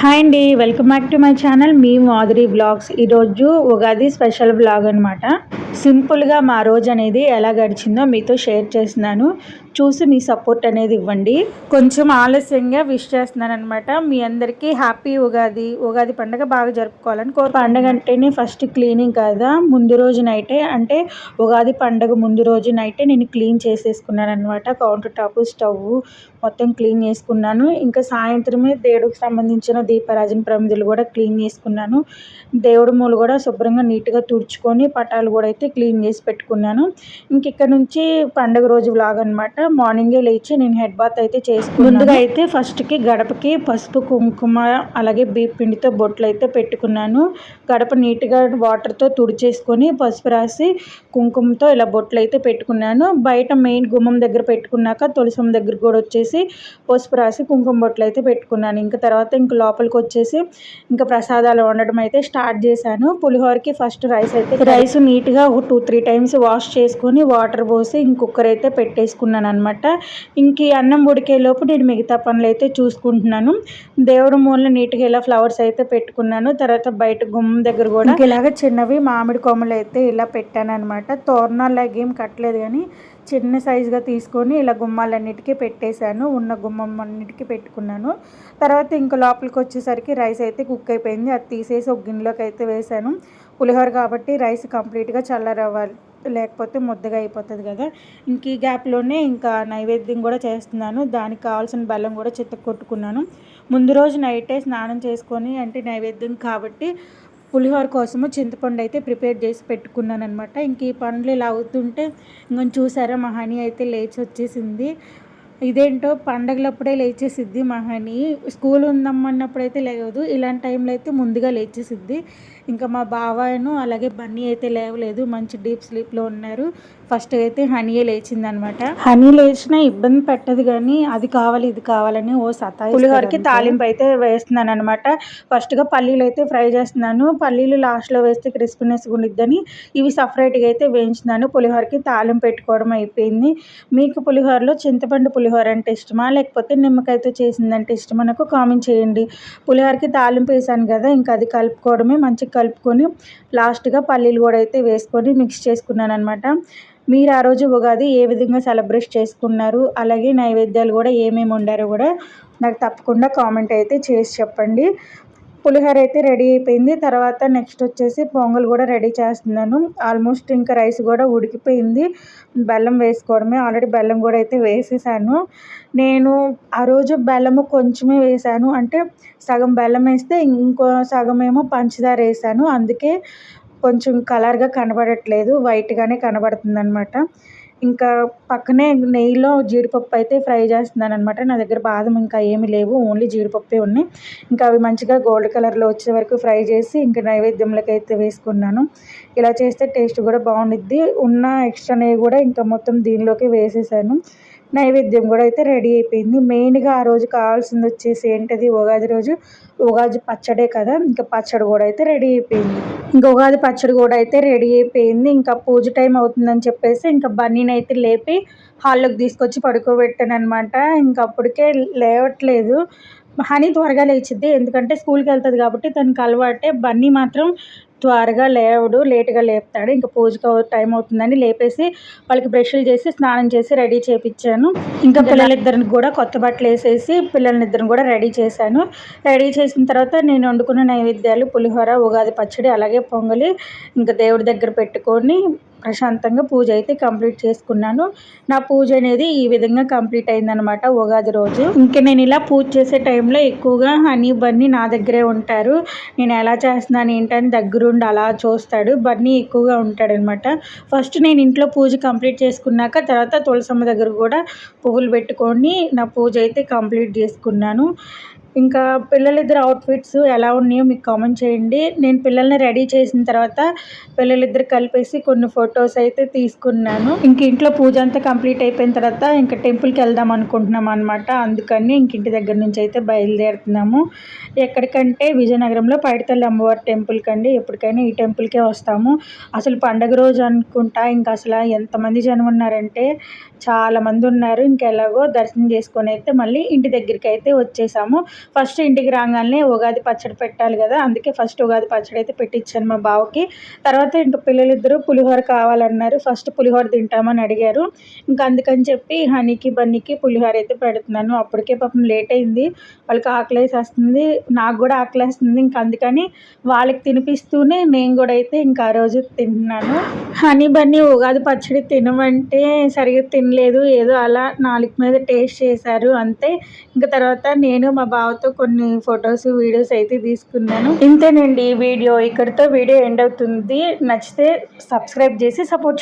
Hi అండి, welcome back to my channel me Madhuri vlogs. ఈరోజు Ugadi special vlog అనమాట. సింపుల్గా మా రోజు అనేది ఎలా గడిచిందో మీతో షేర్ చేస్తున్నాను. చూసి మీ సపోర్ట్ అనేది ఇవ్వండి. కొంచెం ఆలస్యంగా విష్ చేస్తున్నాను అనమాట. మీ అందరికీ హ్యాపీ ఉగాది. ఉగాది పండుగ బాగా జరుపుకోవాలని పండుగ అంటేనే ఫస్ట్ క్లీనింగ్ కదా. ముందు రోజు నైటే అంటే ఉగాది పండుగ ముందు రోజు నైటే నేను క్లీన్ చేసేసుకున్నాను అనమాట. కౌంటర్ టాప్, స్టవ్ మొత్తం క్లీన్ చేసుకున్నాను. ఇంకా సాయంత్రమే దేవుడికి సంబంధించిన దీపారాజన ప్రమిదలు కూడా క్లీన్ చేసుకున్నాను. దేవుడి మూలు కూడా శుభ్రంగా నీట్గా తుడుచుకొని పటాలు కూడా అయితే క్లీన్ చేసి పెట్టుకున్నాను. ఇంక ఇక్కడ నుంచి పండుగ రోజు వ్లాగ్ అనమాట. మార్నింగే లేచి నేను హెడ్ బాత్ అయితే చేసుకున్నాను. ముందుగా అయితే ఫస్ట్కి గడపకి పసుపు, కుంకుమ అలాగే బియ్యం పిండితో బొట్లు అయితే పెట్టుకున్నాను. గడప నీట్గా వాటర్తో తుడిచేసుకొని పసుపు రాసి కుంకుమతో ఇలా బొట్లు అయితే పెట్టుకున్నాను. బయట మెయిన్ గుమ్మం దగ్గర పెట్టుకున్నాక తులసం దగ్గర కూడా వచ్చేసి పసుపు రాసి కుంకుమ బొట్లు అయితే పెట్టుకున్నాను. ఇంకా తర్వాత ఇంక లోపలికి వచ్చేసి ఇంకా ప్రసాదాలు వండడం అయితే స్టార్ట్ చేశాను. పులిహోరకి ఫస్ట్ రైస్ నీట్గా ఒక 2-3 టైమ్స్ వాష్ చేసుకొని వాటర్ పోసి ఇంక కుక్కర్ అయితే పెట్టేసుకున్నాను అనమాట. ఇంక అన్నం ఉడికేలోపు నేను మిగతా పనులు అయితే చూసుకుంటున్నాను. దేవుడి మూలన నీట్గా ఇలా ఫ్లవర్స్ అయితే పెట్టుకున్నాను. తర్వాత బయట గుమ్మం దగ్గర కూడా ఇలాగ చిన్నవి మామిడి కొమ్మలు అయితే ఇలా పెట్టాను అనమాట. తోరణాలు ఏం కట్టలేదు కానీ చిన్న సైజుగా తీసుకొని ఇలా గుమ్మాలన్నిటికీ పెట్టేశాను. ఉన్న గుమ్మం అన్నిటికీ పెట్టుకున్నాను. తర్వాత ఇంకా లోపలికి వచ్చేసరికి రైస్ అయితే కుక్ అయిపోయింది. అది తీసేసి ఒక గిన్నెలోకి అయితే వేసాను. పులిహోర కాబట్టి రైస్ కంప్లీట్గా చల్లరవ్వాలి, లేకపోతే ముద్దగా అయిపోతుంది కదా. ఇంక ఈ గ్యాప్లోనే ఇంకా నైవేద్యం కూడా చేస్తున్నాను. దానికి కావాల్సిన బెల్లం కూడా కొట్టుకున్నాను. ముందు రోజు నైటే స్నానం చేసుకొని అంటే నైవేద్యం కాబట్టి పులిహోర కోసము చింతపండు అయితే ప్రిపేర్ చేసి పెట్టుకున్నాను అనమాట. ఇంక ఈ పనులు ఇలా అవుతుంటే ఇంకొంచెం చూసారా మా హనీ అయితే లేచి వచ్చేసింది. ఇదేంటో పండగలప్పుడే లేచేసిద్ది మా హనీ. స్కూల్ ఉందమ్మన్నప్పుడైతే లేవదు, ఇలాంటి టైంలో అయితే ముందుగా లేచేసిద్ది. ఇంకా మా బావాను అలాగే బన్నీ అయితే లేవలేదు, మంచి డీప్ స్లీప్లో ఉన్నారు. ఫస్ట్ అయితే హనీయే లేచిందనమాట. హనీ లేచినా ఇబ్బంది పెట్టదు కానీ అది కావాలి ఇది కావాలని ఓ సతాయి. పులిహోరకి తాలింపు అయితే వేస్తున్నాను అనమాట. ఫస్ట్గా పల్లీలు అయితే ఫ్రై చేస్తున్నాను. పల్లీలు లాస్ట్లో వేస్తే క్రిస్పీనెస్ ఉండిద్దని ఇవి సపరేట్గా అయితే వేయించున్నాను. పులిహోరకి తాలింపు పెట్టుకోవడం అయిపోయింది. మీకు పులిహోరలో చింతపండు పులిహోర అంటే ఇష్టమా లేకపోతే నిమ్మకాయతో చేసిందంటే ఇష్టమా నాకు కామెంట్ చేయండి. పులిహోరకి తాలింపు వేసాను కదా, ఇంకా అది కలుపుకోవడమే. మంచిగా కలుపుకొని లాస్ట్గా పల్లీలు కూడా అయితే వేసుకొని మిక్స్ చేసుకున్నాను అనమాట. మీరు ఆ రోజు ఉగాది ఏ విధంగా సెలబ్రేట్ చేసుకున్నారు, అలాగే నైవేద్యాలు కూడా ఏమేమి వండారో కూడా నాకు తప్పకుండా కామెంట్ అయితే చేసి చెప్పండి. పులిహోర అయితే రెడీ అయిపోయింది. తర్వాత నెక్స్ట్ వచ్చేసి పొంగల్ కూడా రెడీ చేస్తున్నాను. ఆల్మోస్ట్ ఇంకా రైస్ కూడా ఉడికిపోయింది. బెల్లం వేసుకోవడమే. ఆల్రెడీ బెల్లం కూడా అయితే వేసేసాను. నేను ఆ రోజు బెల్లము కొంచెమే వేసాను, అంటే సగం బెల్లం వేస్తే ఇంకో సగం ఏమో పంచదార వేసాను. అందుకే కొంచెం కలర్గా కనబడట్లేదు, వైట్గానే కనబడుతుంది అనమాట. ఇంకా పక్కనే నెయ్యిలో జీడిపప్పు అయితే ఫ్రై చేస్తున్నాను అనమాట. నా దగ్గర బాదం ఇంకా ఏమీ లేవు, ఓన్లీ జీడిపప్పే ఉన్నాయి. ఇంకా అవి మంచిగా గోల్డ్ కలర్లో వచ్చే వరకు ఫ్రై చేసి ఇంకా నైవేద్యంలోకి అయితే వేసుకున్నాను. ఇలా చేస్తే టేస్ట్ కూడా బాగుండిద్ది. ఉన్న ఎక్స్ట్రా నెయ్యి కూడా ఇంకా మొత్తం దీనిలోకి వేసేసాను. నైవేద్యం కూడా అయితే రెడీ అయిపోయింది. మెయిన్గా ఆ రోజు కావాల్సింది వచ్చేసి ఏంటది, ఉగాది రోజు ఉగాది పచ్చడే కదా. ఇంకా పచ్చడి కూడా అయితే రెడీ అయిపోయింది. ఇంకా ఉగాది పచ్చడి కూడా అయితే రెడీ అయిపోయింది. ఇంకా పూజ టైం అవుతుందని చెప్పేసి ఇంకా బన్నీని అయితే లేపి హాల్లోకి తీసుకొచ్చి పడుకోబెట్టాను అనమాట. ఇంకా అప్పటికే లేవట్లేదు. హనీ త్వరగా లేచిద్ది, ఎందుకంటే స్కూల్కి వెళ్తుంది కాబట్టి తనకు అలవాటే. బన్నీ మాత్రం త్వరగా లేవడు, లేటుగా లేపుతాడు. ఇంకా పూజకు టైం అవుతుందని లేపేసి వాళ్ళకి బ్రష్లు చేసి స్నానం చేసి రెడీ చేయించాను. ఇంకా పిల్లలిద్దరిని కూడా కొత్త బట్టలు వేసేసి పిల్లలిద్దరిని కూడా రెడీ చేశాను. రెడీ చేసిన తర్వాత నేను వండుకున్న నైవేద్యాలు పులిహోర, ఉగాది పచ్చడి అలాగే పొంగలి ఇంకా దేవుడి దగ్గర పెట్టుకొని ప్రశాంతంగా పూజ అయితే కంప్లీట్ చేసుకున్నాను. నా పూజ అనేది ఈ విధంగా కంప్లీట్ అయిందనమాట ఉగాది రోజు. ఇంకా నేను ఇలా పూజ చేసే టైంలో ఎక్కువగా హనీ బన్నీ నా దగ్గరే ఉంటారు. నేను ఎలా చేస్తున్నాను ఏంటని దగ్గరుండి అలా చూస్తాడు. బన్నీ ఎక్కువగా ఉంటాడనమాట. ఫస్ట్ నేను ఇంట్లో పూజ కంప్లీట్ చేసుకున్నాక తర్వాత తులసమ్మ దగ్గర కూడా పువ్వులు పెట్టుకొని నా పూజ అయితే కంప్లీట్ చేసుకున్నాను. ఇంకా పిల్లలిద్దరు అవుట్ఫిట్స్ ఎలా ఉన్నాయో మీకు కామెంట్ చేయండి. నేను పిల్లల్ని రెడీ చేసిన తర్వాత పిల్లలిద్దరు కలిపేసి కొన్ని ఫొటోస్ అయితే తీసుకున్నాను. ఇంక ఇంట్లో పూజ అంతా కంప్లీట్ అయిపోయిన తర్వాత ఇంకా టెంపుల్కి వెళ్దాం అనుకుంటున్నాం అనమాట. అందుకని ఇంక ఇంటి దగ్గర నుంచి అయితే బయలుదేరుతున్నాము. ఎక్కడికంటే విజయనగరంలో పైడితల్లి అమ్మవారి టెంపుల్కి అండి. ఎప్పటికైనా ఈ టెంపుల్కే వస్తాము. అసలు పండగ రోజు అనుకుంటా ఇంకా అసలు ఎంతమంది జనం ఉన్నారంటే చాలామంది ఉన్నారు. ఇంకెలాగో దర్శనం చేసుకొని అయితే మళ్ళీ ఇంటి దగ్గరికి అయితే వచ్చేసాము. ఫస్ట్ ఇంటికి రాగానే ఉగాది పచ్చడి పెట్టాలి కదా, అందుకే ఫస్ట్ ఉగాది పచ్చడి అయితే పెట్టించాను మా బావకి. తర్వాత ఇంకా పిల్లలిద్దరూ పులిహోర కావాలన్నారు. ఫస్ట్ పులిహోర తింటామని అడిగారు. ఇంకా అందుకని చెప్పి హనీకి బన్నీకి పులిహోర అయితే పెడుతున్నాను. అప్పటికే పాపం లేట్ అయింది, వాళ్ళకి ఆకలేసేస్తుంది, నాకు కూడా ఆకలేస్తుంది. ఇంకా అందుకని వాళ్ళకి తినిపిస్తూనే నేను కూడా అయితే ఇంకా ఆ రోజు తింటున్నాను. హనీ బన్నీ ఉగాది పచ్చడి తినమంటే సరిగ్గా తినలేదు, ఏదో అలా నాలుగు మీద టేస్ట్ చేశారు అంతే. ఇంకా తర్వాత నేను మా బావతో కొన్ని ఫొటోస్ వీడియోస్ అయితే తీసుకున్నాను. ఇంతేనండి వీడియో, ఇక్కడితో వీడియో ఎండ్ అవుతుంది. నచ్చితే సబ్స్క్రైబ్ చేసి సపోర్ట్